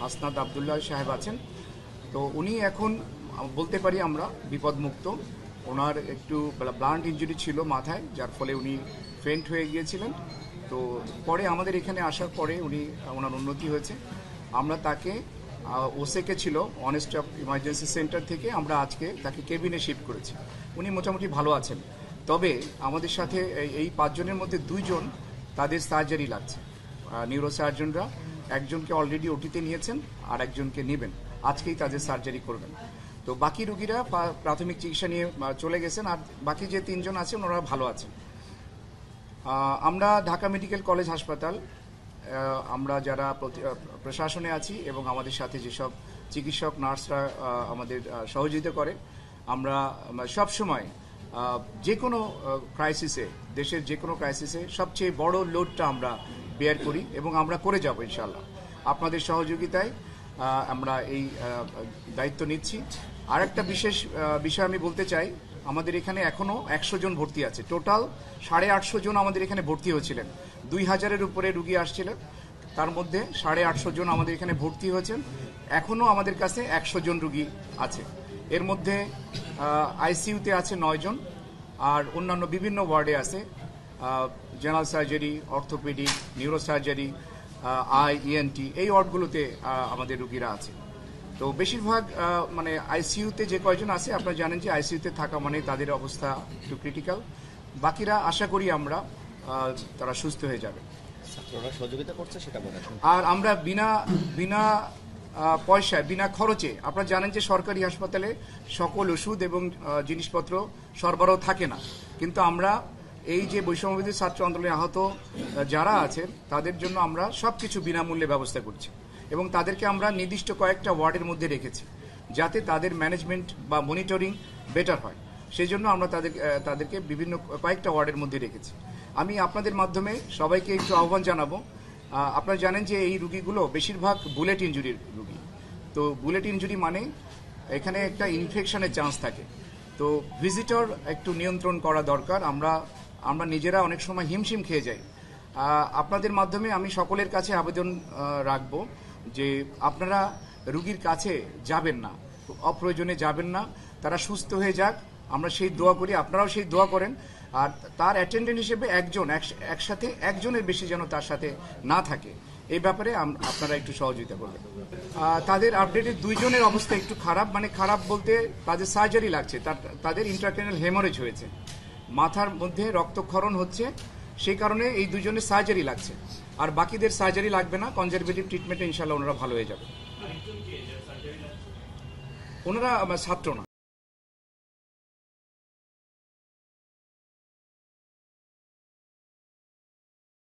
আসনাদ আবদুল্লাহ সাহেব আছেন। তো উনি এখন বলতে পারি আমরা বিপদমুক্ত। ওনার একটু ব্লান্ট ইনজুরি ছিল মাথায়, যার ফলে উনি ফেন্ট হয়ে গিয়েছিলেন। তো পরে আমাদের এখানে আসার পরে ওনার উন্নতি হয়েছে। আমরা তাকে ওসেকে ছিল অনেস্ট অফ ইমার্জেন্সি সেন্টার থেকে আমরা আজকে তাকে কেবিনে শিফট করেছি। উনি মোটামুটি ভালো আছেন। তবে আমাদের সাথে এই 5 জনের মধ্যে 2 জন তাদের সার্জারি লাগছে। নিউরো সার্জনরা একজনকে অলরেডি ওটিতে নিয়েছেন, আর একজনকে নেবেন, আজকেই তাদের সার্জারি করবেন। তো বাকি রুগীরা প্রাথমিক চিকিৎসা নিয়ে চলে গেছেন, আর বাকি যে 3 জন আছেন ওনারা ভালো আছেন। আমরা ঢাকা মেডিকেল কলেজ হাসপাতাল, আমরা যারা প্রশাসনে আছি এবং আমাদের সাথে যেসব চিকিৎসক নার্সরা আমাদের সহযোগিতা করে, আমরা সবসময় যে কোনো ক্রাইসিসে, দেশের যে কোনো ক্রাইসিসে সবচেয়ে বড় লোডটা আমরা বেয়ার করি এবং আমরা করে যাব ইনশাল্লাহ। আপনাদের সহযোগিতায় আমরা এই দায়িত্ব নিচ্ছি। আর একটা বিশেষ বিষয় আমি বলতে চাই, আমাদের এখানে এখনও 100 জন ভর্তি আছে। টোটাল 850 জন আমাদের এখানে ভর্তি হয়েছিলেন। 2000-এর উপরে রুগী আসছিলেন, তার মধ্যে 850 জন আমাদের এখানে ভর্তি হয়েছেন। এখনও আমাদের কাছে 100 জন রুগী আছে। এর মধ্যে আইসিইউতে আছে 9 জন, আর অন্যান্য বিভিন্ন ওয়ার্ডে আছে general surgery, orthopaedic, neuro surgery, ENT, এই ওয়ার্ডগুলোতে আমাদের রুগীরা আছে। তো বেশিরভাগ মানে আইসিইউতে যে কয়জন আছে, আপনারা জানেন যে আইসিইউতে থাকা মানে তাদের অবস্থা একটু ক্রিটিক্যাল। বাকিরা আশা করি আমরা তারা সুস্থ হয়ে যাবে। সহযোগিতা করছে সেটা বলেন। আর আমরা বিনা পয়সায়, বিনা খরচে, আপনারা জানেন যে সরকারি হাসপাতালে সকল ওষুধ এবং জিনিসপত্র সরবরাহ থাকে না, কিন্তু আমরা এই যে বৈষম্যবিরোধী ছাত্র আন্দোলনে আহত যারা আছেন তাদের জন্য আমরা সবকিছু বিনামূল্যে ব্যবস্থা করছি এবং তাদেরকে আমরা নির্দিষ্ট কয়েকটা ওয়ার্ডের মধ্যে রেখেছি যাতে তাদের ম্যানেজমেন্ট বা মনিটরিং বেটার হয়। সেই জন্য আমরা তাদেরকে বিভিন্ন কয়েকটা ওয়ার্ডের মধ্যে রেখেছি। আমি আপনাদের মাধ্যমে সবাইকে একটু আহ্বান জানাবো। আপনারা জানেন যে এই রুগীগুলো বেশিরভাগ বুলেট ইনজুরির রুগী। তো বুলেট ইনজুরি মানে এখানে একটা ইনফেকশনের চান্স থাকে। তো ভিজিটর একটু নিয়ন্ত্রণ করা দরকার। আমরা নিজেরা অনেক সময় হিমশিম খেয়ে যাই। আপনাদের মাধ্যমে আমি সকলের কাছে আবেদন রাখবো যে আপনারা রুগীর কাছে যাবেন না, অপ্রয়োজনে যাবেন না। তারা সুস্থ হয়ে যাক, আমরা সেই দোয়া করি, আপনারাও সেই দোয়া করেন। আর তার অ্যাটেন্ডেন্ট হিসেবে একসাথে একজনের বেশি যেন তার সাথে না থাকে, এই ব্যাপারে আপনারা একটু সহযোগিতা করবেন। তাদের আপডেটে 2 জনের অবস্থা একটু খারাপ, মানে খারাপ বলতে তাদের সার্জারি লাগছে, তাদের ইন্ট্রাক্রেনিয়াল হেমোরেজ হয়েছে, মাথার মধ্যে রক্তক্ষরণ হচ্ছে, সেই কারণে এই 2 জনের সার্জারি লাগছে। আর বাকিদের সার্জারি লাগবে না, কনজারভেটিভ ট্রিটমেন্টে ইনশাল্লাহ ওনারা ভালো হয়ে যাবে। ওনারা ছাত্র না।